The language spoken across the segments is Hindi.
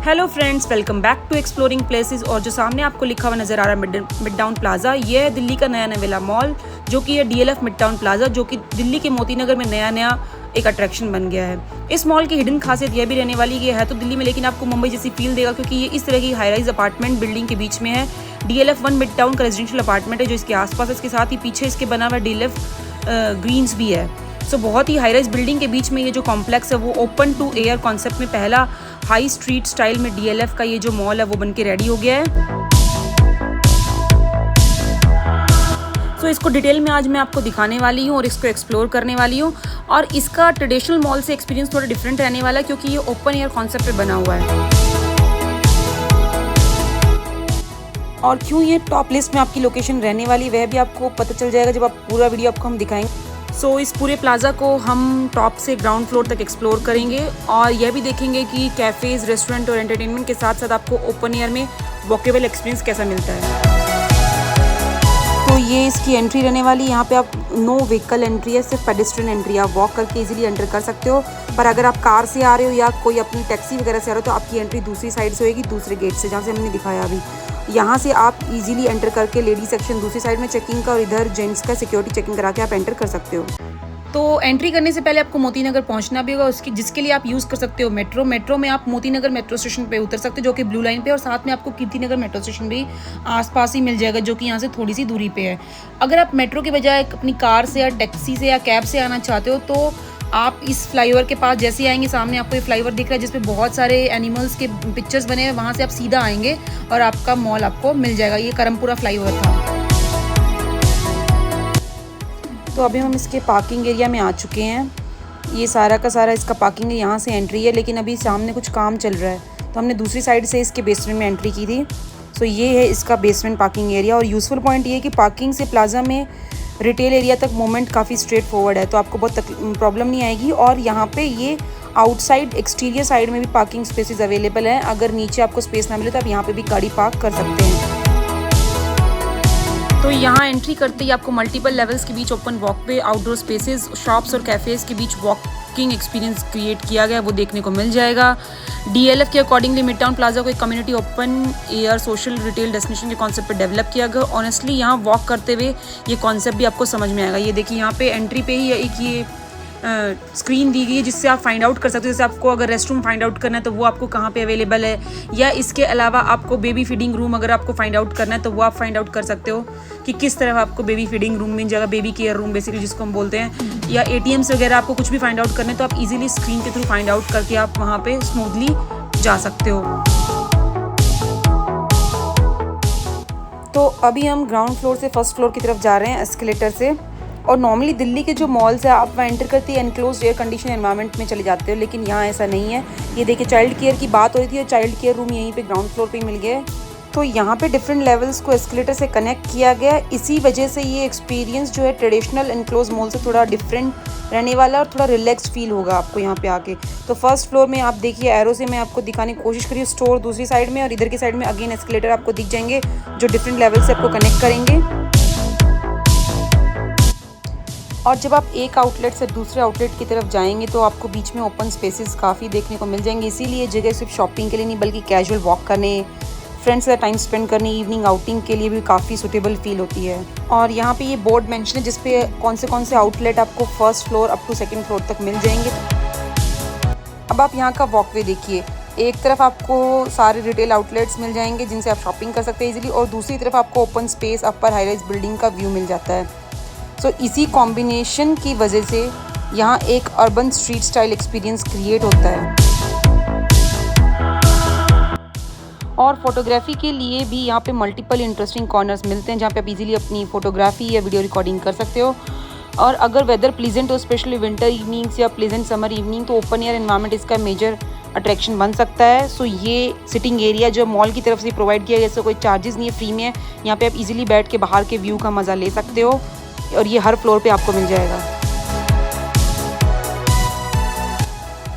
Hello friends, welcome back to exploring places. और जो सामने आपको लिखा हुआ नज़र आ रहा है मिड टाउन प्लाजा, ये है दिल्ली का नया नवेला मॉल, जो कि है DLF मिड टाउन प्लाजा, जो कि दिल्ली के मोती नगर में नया एक अट्रैक्शन बन गया है। इस मॉल की हिडन खासियत यह भी रहने वाली है तो दिल्ली में, लेकिन आपको मुंबई जैसी फील देगा, क्योंकि ये इस तरह की हाई राइज अपार्टमेंट बिल्डिंग के बीच में है। DLF 1 मिड टाउन का रेजिडेंशियल अपार्टमेंट है जो इसके आसपास, इसके साथ ही पीछे इसके बना हुआ DLF ग्रीन्स भी है। सो बहुत ही हाई राइज बिल्डिंग के बीच में ये जो कॉम्प्लेक्स है वो ओपन टू एयर कॉन्सेप्ट में पहला हाई स्ट्रीट स्टाइल में DLF का ये जो मॉल है वो बन के रेडी हो गया है। सो इसको डिटेल में आज मैं आपको दिखाने वाली हूँ और इसको एक्सप्लोर करने वाली हूँ। और इसका ट्रेडिशनल मॉल से एक्सपीरियंस थोड़ा डिफरेंट रहने वाला है, क्योंकि ये ओपन एयर कॉन्सेप्ट पे बना हुआ है। और क्यों ये टॉप लिस्ट में आपकी लोकेशन रहने वाली वह भी आपको पता चल जाएगा जब आप पूरा वीडियो आपको हम दिखाएंगे। सो इस पूरे प्लाज़ा को हम टॉप से ग्राउंड फ्लोर तक एक्सप्लोर करेंगे और यह भी देखेंगे कि कैफ़ेज़, रेस्टोरेंट और एंटरटेनमेंट के साथ साथ आपको ओपन एयर में वॉकेबल एक्सपीरियंस कैसा मिलता है। तो ये इसकी एंट्री रहने वाली, यहाँ पे आप नो व्हीकल एंट्री है, सिर्फ पेडेस्ट्रियन एंट्री। आप वॉक करके इजीली एंटर कर सकते हो, पर अगर आप कार से आ रहे हो या कोई अपनी टैक्सी वगैरह से आ रहे हो तो आपकी एंट्री दूसरी साइड से होगी, दूसरे गेट से, जहाँ से हमने दिखाया अभी। यहाँ से आप इजीली एंटर करके लेडी सेक्शन दूसरी साइड में चेकिंग का और इधर जेंट्स का सिक्योरिटी चेकिंग करा के आप एंटर कर सकते हो। तो एंट्री करने से पहले आपको मोती नगर पहुंचना भी होगा, उसकी जिसके लिए आप यूज़ कर सकते हो मेट्रो में आप मोती नगर मेट्रो स्टेशन पे उतर सकते हो, जो कि ब्लू लाइन पे, और साथ में आपको कीर्ति नगर मेट्रो स्टेशन भी आसपास ही मिल जाएगा, जो कि यहाँ से थोड़ी सी दूरी पे है। अगर आप मेट्रो के बजाय अपनी कार से या टैक्सी से या कैब से आना चाहते हो तो आप इस फ्लाईओवर के पास जैसे ही आएंगे, सामने आपको ये फ्लाईओवर दिख रहा है जिसपे बहुत सारे एनिमल्स के पिक्चर्स बने हैं, वहाँ से आप सीधा आएंगे और आपका मॉल आपको मिल जाएगा। ये करमपुरा फ्लाईओवर था। तो अभी हम इसके पार्किंग एरिया में आ चुके हैं। ये सारा का सारा इसका पार्किंग है, यहाँ से एंट्री है, लेकिन अभी सामने कुछ काम चल रहा है तो हमने दूसरी साइड से इसके बेसमेंट में एंट्री की थी। सो ये है इसका बेसमेंट पार्किंग एरिया। और यूज़फुल पॉइंट ये है कि पार्किंग से प्लाजा में रिटेल एरिया तक मूवमेंट काफ़ी स्ट्रेट फॉरवर्ड है, तो आपको बहुत प्रॉब्लम नहीं आएगी। और यहाँ पे ये आउटसाइड एक्सटीरियर साइड में भी पार्किंग स्पेसेस अवेलेबल हैं। अगर नीचे आपको स्पेस ना मिले तो आप यहाँ पे भी गाड़ी पार्क कर सकते हैं। तो यहाँ एंट्री करते ही आपको मल्टीपल लेवल्स के बीच open walkway, outdoor spaces, shops और कैफ़ेज़ के बीच वॉकिंग एक्सपीरियंस क्रिएट किया गया, वो देखने को मिल जाएगा। DLF के अकॉर्डिंगली मिड टाउन प्लाजा को एक community open air social retail destination के कॉन्सेप्ट पे डेवलप किया गया। ऑनेस्टली यहाँ वॉक करते हुए ये कॉन्सेप्ट भी आपको समझ में आएगा। ये देखिए, यहाँ पे एंट्री पे ही एक ये स्क्रीन दी गई है जिससे आप फाइंड आउट कर सकते हो। जैसे आपको अगर रेस्ट रूम फाइंड आउट करना है तो वो आपको कहाँ पे अवेलेबल है, या इसके अलावा आपको बेबी फीडिंग रूम अगर आपको फाइंड आउट करना है तो वो आप फाइंड आउट कर सकते हो कि किस तरह आपको बेबी फीडिंग रूम मिल जाएगा, बेबी केयर रूम बेसिकली जिसको हम बोलते हैं, या ATMs वगैरह आपको कुछ भी फाइंड आउट करना है तो आप इजीली स्क्रीन के थ्रू फाइंड आउट करके आप वहाँ पे स्मूथली जा सकते हो। तो अभी हम ग्राउंड फ्लोर से फर्स्ट फ्लोर की तरफ जा रहे हैं एस्केलेटर से। और नॉर्मली दिल्ली के जो मॉल्स है आप वहाँ एंटर करते ही एनक्लोज्ड एयर कंडीशन एनवायरनमेंट में चले जाते हो, लेकिन यहाँ ऐसा नहीं है। ये देखिए, चाइल्ड केयर की बात हो रही थी और चाइल्ड केयर रूम यहीं पे ग्राउंड फ्लोर पे मिल गया है। तो यहाँ पे डिफरेंट लेवल्स को एस्केलेटर से कनेक्ट किया गया है। इसी वजह से ये एक्सपीरियंस जो है ट्रेडिशनल एनक्लोज मॉल से थोड़ा डिफरेंट रहने वाला और थोड़ा रिलैक्स फील होगा आपको यहाँ पे आके। तो फर्स्ट फ्लोर में आप देखिए, एरो से मैं आपको दिखाने की कोशिश करी, स्टोर दूसरी साइड में और इधर की साइड में अगेन एस्केलेटर आपको दिख जाएंगे जो डिफरेंट लेवल से आपको कनेक्ट करेंगे। और जब आप एक आउटलेट से दूसरे आउटलेट की तरफ जाएंगे तो आपको बीच में ओपन स्पेसेस काफ़ी देखने को मिल जाएंगे। इसीलिए जगह सिर्फ शॉपिंग के लिए नहीं बल्कि कैजुअल वॉक करने, फ्रेंड्स के साथ टाइम स्पेंड करने, इवनिंग आउटिंग के लिए भी काफ़ी सूटेबल फील होती है। और यहाँ पे ये बोर्ड मेंशन है जिस पे कौन से आउटलेट आपको first floor up to second floor तक मिल जाएंगे। अब आप यहाँ का वॉकवे देखिए, एक तरफ आपको सारे रिटेल आउटलेट्स मिल जाएंगे जिनसे आप शॉपिंग कर सकते हैं इजीली, और दूसरी तरफ आपको ओपन स्पेस अपर हाई राइज बिल्डिंग का व्यू मिल जाता है। सो इसी कॉम्बिनेशन की वजह से यहाँ एक urban street style experience create होता है। और फोटोग्राफी के लिए भी यहाँ पे मल्टीपल इंटरेस्टिंग कॉर्नर्स मिलते हैं जहाँ पे आप इजीली अपनी फोटोग्राफी या वीडियो रिकॉर्डिंग कर सकते हो। और अगर वेदर प्लीजेंट हो, स्पेशली विंटर इवनिंग्स या प्लीजेंट समर इवनिंग, तो ओपन एयर एनवायरनमेंट इसका मेजर अट्रैक्शन बन सकता है। सो ये सिटिंग एरिया जो मॉल की तरफ से प्रोवाइड किया गया, इससे कोई चार्जेस नहीं है, फ्री में है। यहाँ पे आप इजीली बैठ के बाहर के व्यू का मज़ा ले सकते हो और ये हर फ्लोर पे आपको मिल जाएगा।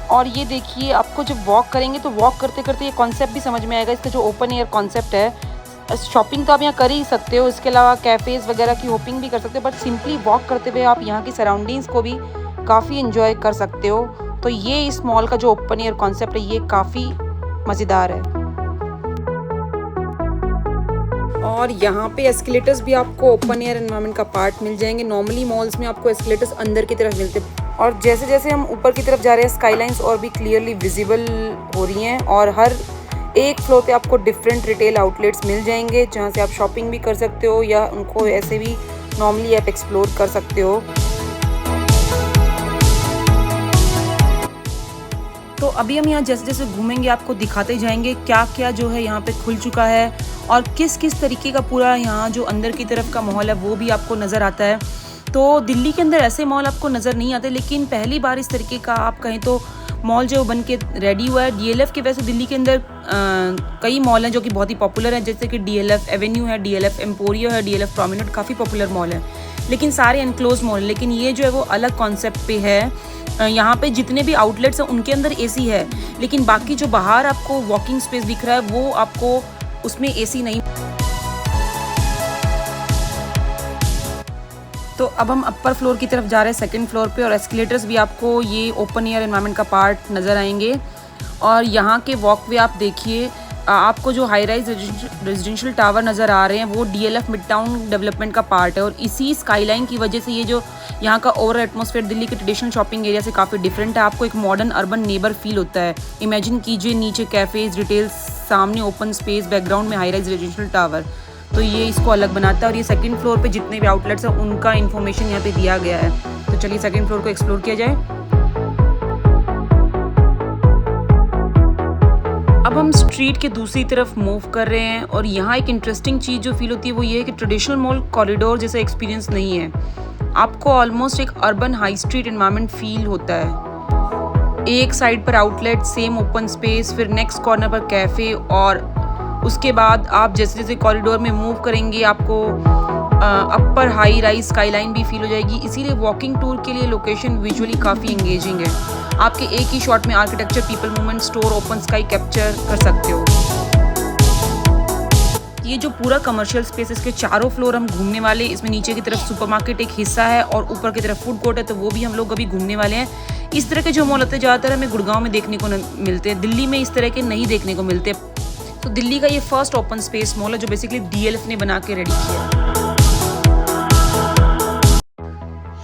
और ये देखिए, आपको जब वॉक करेंगे तो वॉक करते करते ये कॉन्सेप्ट भी समझ में आएगा। इसका जो ओपन एयर कॉन्सेप्ट है, शॉपिंग तो आप यहाँ कर ही सकते हो, इसके अलावा कैफ़ेज़ वगैरह की होपिंग भी कर सकते हो, बट सिंपली वॉक करते हुए आप यहाँ की सराउंडिंग्स को भी काफ़ी इन्जॉय कर सकते हो। तो ये इस मॉल का जो ओपन एयर कॉन्सेप्ट है ये काफ़ी मज़ेदार है। और यहाँ पे एस्केलेटर्स भी आपको ओपन एयर एनवायरनमेंट का पार्ट मिल जाएंगे। नॉर्मली मॉल्स में आपको एस्केलेटर्स अंदर की तरफ मिलते हैं, और जैसे जैसे हम ऊपर की तरफ जा रहे हैं स्काईलाइंस और भी क्लियरली विजिबल हो रही हैं, और हर एक फ्लोर पे आपको डिफरेंट रिटेल आउटलेट्स मिल जाएंगे जहाँ से आप शॉपिंग भी कर सकते हो या उनको ऐसे भी नॉर्मली आप एक्सप्लोर कर सकते हो। तो अभी हम यहाँ जैसे जैसे घूमेंगे आपको दिखाते जाएंगे क्या क्या जो है यहाँ पे खुल चुका है, और किस किस तरीके का पूरा यहाँ जो अंदर की तरफ का माहौल है वो भी आपको नज़र आता है। तो दिल्ली के अंदर ऐसे मॉल आपको नज़र नहीं आते, लेकिन पहली बार इस तरीके का आप कहें तो मॉल जो बन के रेडी हुआ है। DLF के वैसे दिल्ली के अंदर कई मॉल हैं जो कि बहुत ही पॉपुलर हैं, जैसे कि DLF एवेन्यू है, DLF एम्पोरियो है, DLF प्रोमिनेंट, काफ़ी पॉपुलर मॉल है, लेकिन सारे एनक्लोज मॉल। लेकिन ये जो है वो अलग कॉन्सेप्ट पे है। यहाँ पे जितने भी आउटलेट्स हैं उनके अंदर AC है, लेकिन बाकी जो बाहर आपको वॉकिंग स्पेस दिख रहा है वो आपको उसमें AC नहीं। तो अब हम अपर फ्लोर की तरफ जा रहे हैं, सेकंड फ्लोर पे, और एस्केलेटर्स भी आपको ये ओपन एयर एनवायरनमेंट का पार्ट नज़र आएंगे। और यहाँ के वॉकवे आप देखिए, आपको जो हाई राइज रेजिडेंशियल टावर नज़र आ रहे हैं वो DLF मिड टाउन डेवलपमेंट का पार्ट है, और इसी स्काईलाइन की वजह से ये जो यहाँ का ओवरऑल एटमॉस्फेयर दिल्ली के ट्रेडिशनल शॉपिंग एरिया से काफ़ी डिफरेंट है। आपको एक मॉडर्न अर्बन नेबर फील होता है। इमेजिन कीजिए नीचे कैफ़ेज, रिटेल्स, सामने ओपन स्पेस, बैकग्राउंड में हाई राइज रेजिडेंशियल टावर, तो ये इसको अलग बनाता है। और ये सेकंड फ्लोर पे जितने भी आउटलेट्स हैं उनका इन्फॉर्मेशन यहाँ पे दिया गया है। तो चलिए सेकंड फ्लोर को एक्सप्लोर किया जाए। अब हम स्ट्रीट के दूसरी तरफ मूव कर रहे हैं, और यहाँ एक इंटरेस्टिंग चीज़ जो फील होती है वो ये है कि ट्रेडिशनल मॉल कॉरिडोर जैसा एक्सपीरियंस नहीं है। आपको ऑलमोस्ट एक urban high street environment feel होता है। एक साइड पर आउटलेट, सेम ओपन स्पेस, फिर नेक्स्ट कॉर्नर पर कैफ़े, और उसके बाद आप जैसे जैसे कॉरिडोर में मूव करेंगे आपको अपर हाई राइज स्काईलाइन भी फील हो जाएगी। इसीलिए वॉकिंग टूर के लिए लोकेशन विजुअली काफ़ी एंगेजिंग है। आपके एक ही शॉट में architecture, people movement, store, open sky capture कर सकते हो। ये जो पूरा कमर्शियल स्पेस, इसके चारों फ्लोर हम घूमने वाले। इसमें नीचे की तरफ सुपरमार्केट एक हिस्सा है और ऊपर की तरफ फूड कोर्ट है, तो वो भी हम लोग अभी घूमने वाले हैं। इस तरह के जो मॉल होते हैं ज़्यादातर हमें गुड़गांव में देखने को मिलते हैं, दिल्ली में इस तरह के नहीं देखने को मिलते। तो दिल्ली का ये फर्स्ट ओपन स्पेस मॉल है जो बेसिकली DLF ने बना के रेडी किया है।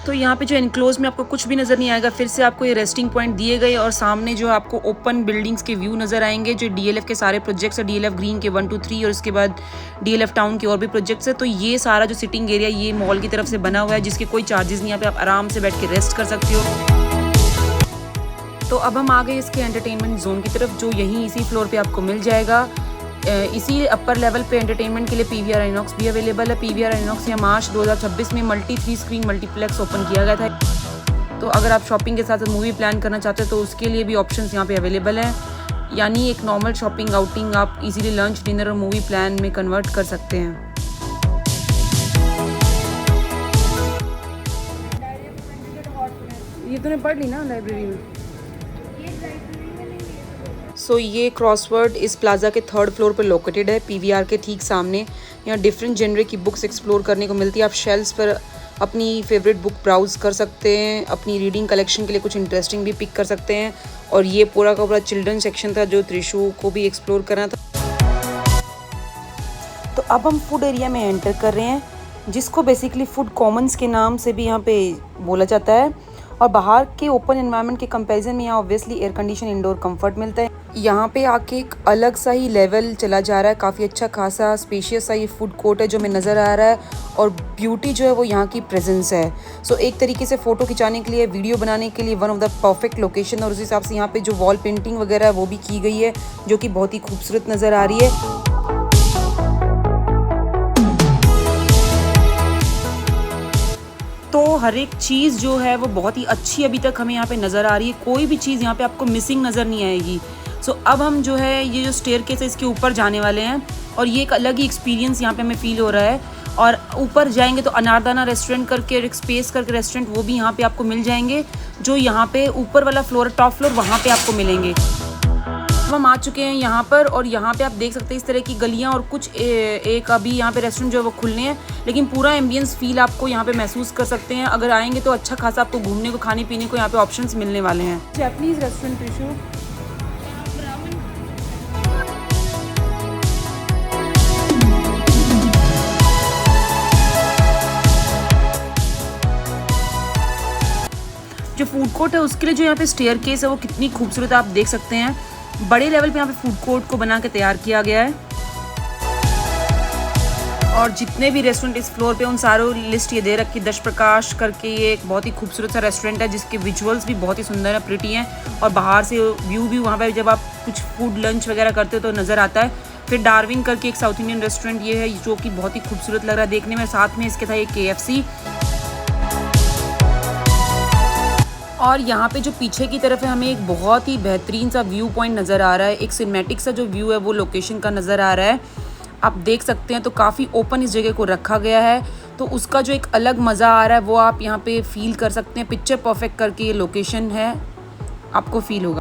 तो यहाँ पे जो एनक्लोज में आपको कुछ भी नज़र नहीं आएगा, फिर से आपको ये रेस्टिंग पॉइंट दिए गए, और सामने जो आपको ओपन बिल्डिंग्स के व्यू नज़र आएंगे। जो DLF के सारे प्रोजेक्ट्स है, DLF ग्रीन के 1 2 3, और इसके बाद DLF टाउन के और भी प्रोजेक्ट्स है। तो ये सारा जो सिटिंग एरिया ये मॉल की तरफ से बना हुआ है, जिसके कोई चार्जेस नहीं। यहाँ पे आप आराम से बैठ के रेस्ट कर सकते हो। तो अब हम आ गए इसके एंटरटेनमेंट जोन की तरफ, जो यहीं इसी फ्लोर पे आपको मिल जाएगा। इसी अपर लेवल पे एंटरटेनमेंट के लिए PVR आइनॉक्स भी अवेलेबल है। PVR आइनॉक्स या मार्च 2026 में मल्टी 3 स्क्रीन मल्टीप्लेक्स ओपन किया गया था। तो अगर आप शॉपिंग के साथ मूवी प्लान करना चाहते हो तो उसके लिए भी ऑप्शंस यहाँ पे अवेलेबल हैं। यानी एक नॉर्मल शॉपिंग आउटिंग आप इजीली लंच, डिनर और मूवी प्लान में कन्वर्ट कर सकते हैं। ये तूने पढ़ ली ना लाइब्रेरी में। सो ये क्रॉसवर्ड इस प्लाजा के 3rd फ्लोर पर लोकेटेड है, PVR के ठीक सामने। यहाँ डिफरेंट जेनरे की बुक्स एक्सप्लोर करने को मिलती है। आप शेल्फ्स पर अपनी फेवरेट बुक ब्राउज कर सकते हैं, अपनी रीडिंग कलेक्शन के लिए कुछ इंटरेस्टिंग भी पिक कर सकते हैं। और ये पूरा का पूरा चिल्ड्रन सेक्शन था जो त्रिशु को भी एक्सप्लोर करना था। तो अब हम फूड एरिया में एंटर कर रहे हैं, जिसको बेसिकली फूड कॉमन्स के नाम से भी यहाँ पे बोला जाता है। और बाहर के ओपन एनवायरनमेंट के कंपैरिजन में यहाँ obviously air condition indoor comfort मिलता है। यहाँ पे आके एक अलग सा ही लेवल चला जा रहा है। काफ़ी अच्छा खासा स्पेशियस सा ये फूड कोर्ट है जो हमें नज़र आ रहा है, और ब्यूटी जो है वो यहाँ की प्रेजेंस है। सो एक तरीके से फ़ोटो खिंचाने के लिए, वीडियो बनाने के लिए one of the perfect location. और उस हिसाब से यहाँ पे जो वॉल पेंटिंग वगैरह है वो भी की गई है, जो कि बहुत ही खूबसूरत नज़र आ रही है। तो हर एक चीज़ जो है वो बहुत ही अच्छी अभी तक हमें यहाँ पे नज़र आ रही है। कोई भी चीज़ यहाँ पे आपको मिसिंग नज़र नहीं आएगी। सो अब हम जो है ये जो स्टेयरकेस है इसके ऊपर जाने वाले हैं, और ये एक अलग ही एक्सपीरियंस यहाँ पे हमें फील हो रहा है। और ऊपर जाएंगे तो अनारदाना रेस्टोरेंट करके, एक स्पेस करके रेस्टोरेंट, वो भी यहाँ पे आपको मिल जाएंगे। जो यहाँ पे ऊपर वाला फ्लोर, टॉप फ्लोर, वहाँ पे आपको मिलेंगे। हम आ चुके हैं यहाँ पर, और यहाँ पे आप देख सकते हैं इस तरह की गलियाँ, और कुछ एक अभी यहाँ पे रेस्टोरेंट जो है वो खुलने हैं, लेकिन पूरा एम्बियंस फील आपको यहाँ पे महसूस कर सकते हैं। अगर आएंगे तो अच्छा खासा आपको घूमने को, खाने पीने को यहाँ पे ऑप्शंस मिलने वाले हैं। जैपनीज रेस्टोरेंट जो फूड कोर्ट है उसके लिए जो यहाँ पे स्टेयर केस है वो कितनी खूबसूरत आप देख सकते हैं। बड़े लेवल पे यहाँ पे फूड कोर्ट को बना के तैयार किया गया है और जितने भी रेस्टोरेंट इस फ्लोर पे उन सारों लिस्ट ये दे रखी। दश प्रकाश करके ये एक बहुत ही खूबसूरत सा रेस्टोरेंट है जिसके विजुअल्स भी बहुत ही सुंदर है, प्रिटी हैं और बाहर से व्यू भी वहाँ पे जब आप कुछ फूड लंच वगैरह करते हो तो नज़र आता है। फिर डार्विन करके एक साउथ इंडियन रेस्टोरेंट ये है जो कि बहुत ही खूबसूरत लग रहा है देखने में। साथ में इसके था एक KFC और यहाँ पे जो पीछे की तरफ है हमें एक बहुत ही बेहतरीन सा व्यू पॉइंट नज़र आ रहा है। एक सिनेमैटिक सा जो व्यू है वो लोकेशन का नज़र आ रहा है, आप देख सकते हैं। तो काफ़ी ओपन इस जगह को रखा गया है तो उसका जो एक अलग मज़ा आ रहा है वो आप यहाँ पे फील कर सकते हैं। पिक्चर परफेक्ट करके ये लोकेशन है, आपको फील होगा।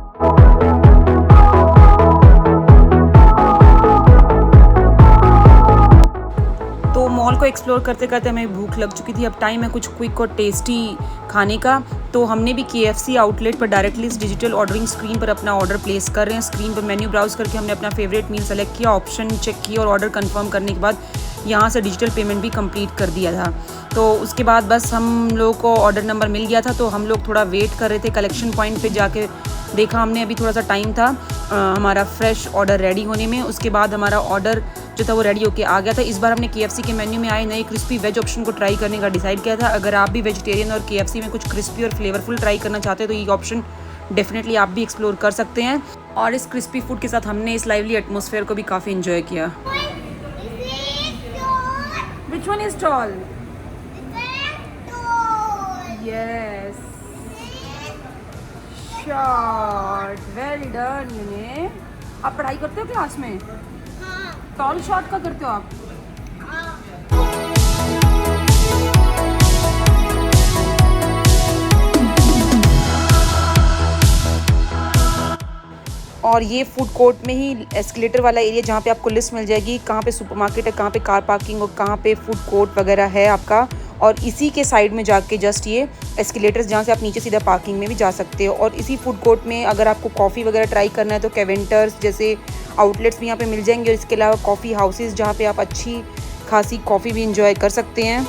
तो मॉल को एक्सप्लोर करते करते हमें भूख लग चुकी थी। अब टाइम है कुछ क्विक और टेस्टी खाने का। तो हमने भी KFC आउटलेट पर डायरेक्टली इस डिजिटल ऑर्डरिंग स्क्रीन पर अपना ऑर्डर प्लेस कर रहे हैं। स्क्रीन पर मेन्यू ब्राउज करके हमने अपना फेवरेट मील सेलेक्ट किया, ऑप्शन चेक किया और ऑर्डर कंफर्म करने के बाद यहाँ से डिजिटल पेमेंट भी कंप्लीट कर दिया था। तो उसके बाद बस हम लोग को ऑर्डर नंबर मिल गया था तो हम लोग थोड़ा वेट कर रहे थे। कलेक्शन पॉइंट पे जाके देखा हमने, अभी थोड़ा सा टाइम था हमारा फ्रेश ऑर्डर रेडी होने में। उसके बाद हमारा ऑर्डर जो था वो रेडी होके आ गया था। इस बार हमने KFC के मेन्यू में आए नए क्रिस्पी वेज ऑप्शन को ट्राई करने का डिसाइड किया था। अगर आप भी वेजिटेरियन और KFC में कुछ क्रिस्पी और फ्लेवरफुल ट्राई करना चाहते हैं तो ये ऑप्शन डेफिनेटली आप भी एक्सप्लोर कर सकते हैं। और इस क्रिस्पी फूड के साथ हमने इस लाइवली एटमॉस्फेयर को भी काफ़ी इन्जॉय किया। Which one is tall? Yes. Short. Well done, Yune. आप पढ़ाई करते हो क्लास में? हाँ। टॉल शॉट का करते हो आप? और ये फूड कोर्ट में ही एस्केलेटर वाला एरिया जहाँ पे आपको लिस्ट मिल जाएगी कहाँ पे सुपरमार्केट है, कहाँ पे कार पार्किंग और कहाँ पे फूड कोर्ट वगैरह है आपका। और इसी के साइड में जाके जस्ट ये एस्केलेटर्स जहाँ से आप नीचे सीधा पार्किंग में भी जा सकते हो। और इसी फूड कोर्ट में अगर आपको कॉफ़ी वगैरह ट्राई करना है तो कैवेंटर्स जैसे आउटलेट्स भी यहाँ पे मिल जाएंगे। और इसके अलावा कॉफ़ी हाउसेस जहाँ पे आप अच्छी खासी कॉफ़ी भी इंजॉय कर सकते हैं।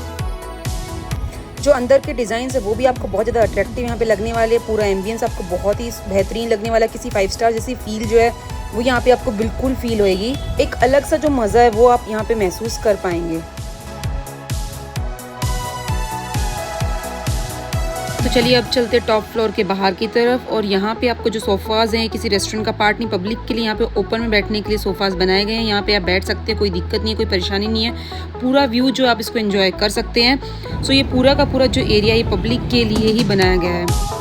जो अंदर के डिज़ाइन है वो भी आपको बहुत ज़्यादा अट्रैक्टिव यहाँ पे लगने वाले। पूरा एम्बियंस आपको बहुत ही बेहतरीन लगने वाला। किसी 5 स्टार जैसी फील जो है वो यहाँ पे आपको बिल्कुल फील होएगी। एक अलग सा जो मज़ा है वो आप यहाँ पे महसूस कर पाएंगे। तो चलिए अब चलते टॉप फ्लोर के बाहर की तरफ। और यहाँ पे आपको जो सोफ़ाज़ हैं किसी रेस्टोरेंट का पार्ट नहीं, पब्लिक के लिए यहाँ पे ओपन में बैठने के लिए सोफ़ाज़ बनाए गए हैं। यहाँ पे आप बैठ सकते हैं, कोई दिक्कत नहीं है, कोई परेशानी नहीं है। पूरा व्यू जो आप इसको एंजॉय कर सकते हैं। सो ये पूरा का पूरा जो एरिया ये पब्लिक के लिए ही बनाया गया है।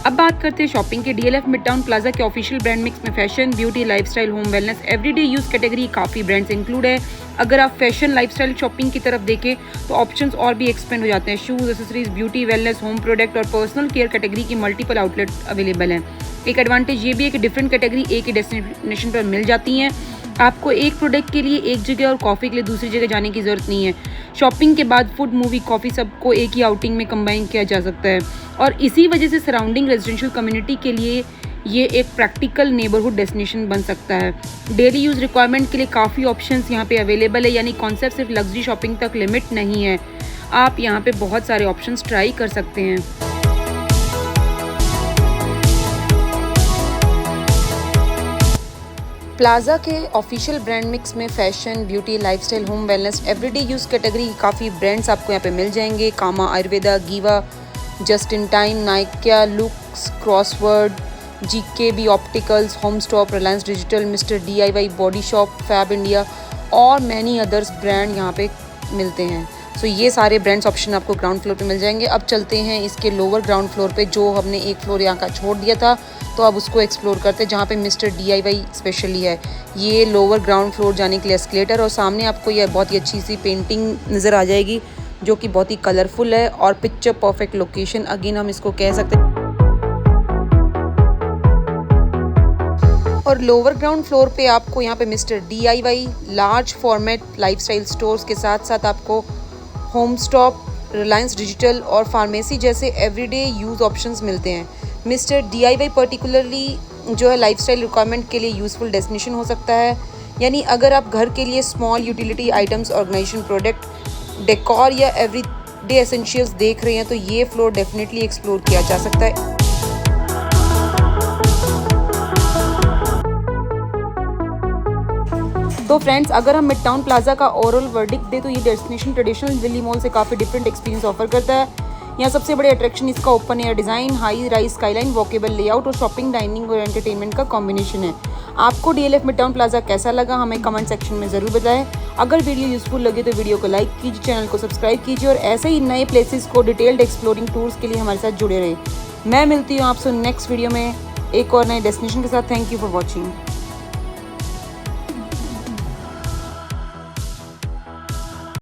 अब बात करते हैं शॉपिंग के। DLF मिडटाउन प्लाजा के ऑफिशियल ब्रांड मिक्स में fashion, beauty, lifestyle, home wellness, everyday use category काफ़ी ब्रांड्स इंक्लूड है। अगर आप फैशन लाइफस्टाइल शॉपिंग की तरफ देखें तो ऑप्शंस और भी एक्सपेंड हो जाते हैं। Shoes, accessories, beauty, wellness, home product और पर्सनल केयर कैटेगरी की मल्टीपल आउटलेट अवेलेबल हैं। एक एडवांटेज ये भी है कि डिफरेंट कैटेगरी एक ही डेस्टिनेशन पर मिल जाती हैं। आपको एक प्रोडक्ट के लिए एक जगह और कॉफ़ी के लिए दूसरी जगह जाने की ज़रूरत नहीं है। शॉपिंग के बाद फूड, मूवी, कॉफ़ी सबको एक ही आउटिंग में कंबाइन किया जा सकता है। और इसी वजह से सराउंडिंग रेजिडेंशियल कम्युनिटी के लिए ये एक प्रैक्टिकल नेबरहुड डेस्टिनेशन बन सकता है। डेली यूज़ रिक्वायरमेंट के लिए काफ़ी ऑप्शंस यहाँ पे अवेलेबल है, यानी कॉन्सेप्ट सिर्फ लग्जरी शॉपिंग तक लिमिट नहीं है। आप यहाँ पे बहुत सारे ऑप्शंस ट्राई कर सकते हैं। प्लाजा के ऑफिशियल ब्रांड मिक्स में fashion, beauty, lifestyle, home wellness, everyday use category काफ़ी ब्रांड्स आपको यहाँ पे मिल जाएंगे। Kama, Ayurveda, Giva, Just In Time, Nykaa, Looks, Crossword, GKB opticals, Home Stop, Reliance Digital, mister DIY, Body Shop, Fabindia और मैनी अदर्स ब्रांड यहाँ पे मिलते हैं। सो ये सारे ब्रांड्स ऑप्शन आपको ग्राउंड फ्लोर पे मिल जाएंगे। अब चलते हैं इसके लोअर ग्राउंड फ्लोर पे, जो हमने एक फ्लोर यहाँ का छोड़ दिया था तो अब उसको एक्सप्लोर करते हैं, जहाँ पे मिस्टर DIY स्पेशली है। ये लोअर ग्राउंड फ्लोर जाने के लिए एस्केलेटर और सामने आपको ये बहुत ही अच्छी सी पेंटिंग नज़र आ जाएगी जो कि बहुत ही कलरफुल है और पिक्चर परफेक्ट लोकेशन अगेन हम इसको कह सकते हैं। और लोअर ग्राउंड फ्लोर पे आपको यहाँ पे mister DIY, large format lifestyle stores के साथ साथ आपको होम स्टॉप, रिलायंस डिजिटल और फार्मेसी जैसे एवरीडे यूज़ ऑप्शंस मिलते हैं। मिस्टर DIY पर्टिकुलरली जो है लाइफस्टाइल रिक्वायरमेंट के लिए यूज़फुल डेस्टिनेशन हो सकता है। यानी अगर आप घर के लिए small utility items, organisation product decor या एवरीडे एसेंशियल्स देख रहे हैं तो ये फ्लोर डेफिनेटली एक्सप्लोर किया जा सकता है। तो फ्रेंड्स, अगर हम मिड टाउन प्लाजा का ओवरऑल वर्डिक्ट दे तो ये डेस्टिनेशन ट्रेडिशनल दिल्ली मॉल से काफ़ी डिफरेंट एक्सपीरियंस ऑफर करता है। यहाँ सबसे बड़े अट्रैक्शन इसका open air design, high rise skyline, walkable layout और शॉपिंग, डाइनिंग और एंटरटेनमेंट का कॉम्बिनेशन है। आपको DLF मिड टाउन प्लाजा कैसा लगा हमें कमेंट सेक्शन में ज़रूर बताएं। अगर वीडियो यूजफुल लगे तो वीडियो को लाइक कीजिए, चैनल को सब्सक्राइब कीजिए और ऐसे ही नए प्लेसेस को डिटेल्ड एक्सप्लोरिंग टूर्स के लिए हमारे साथ जुड़े रहे। मैं मिलती हूँ आपसे नेक्स्ट वीडियो में एक और नए डेस्टिनेशन के साथ। Thank you for watching.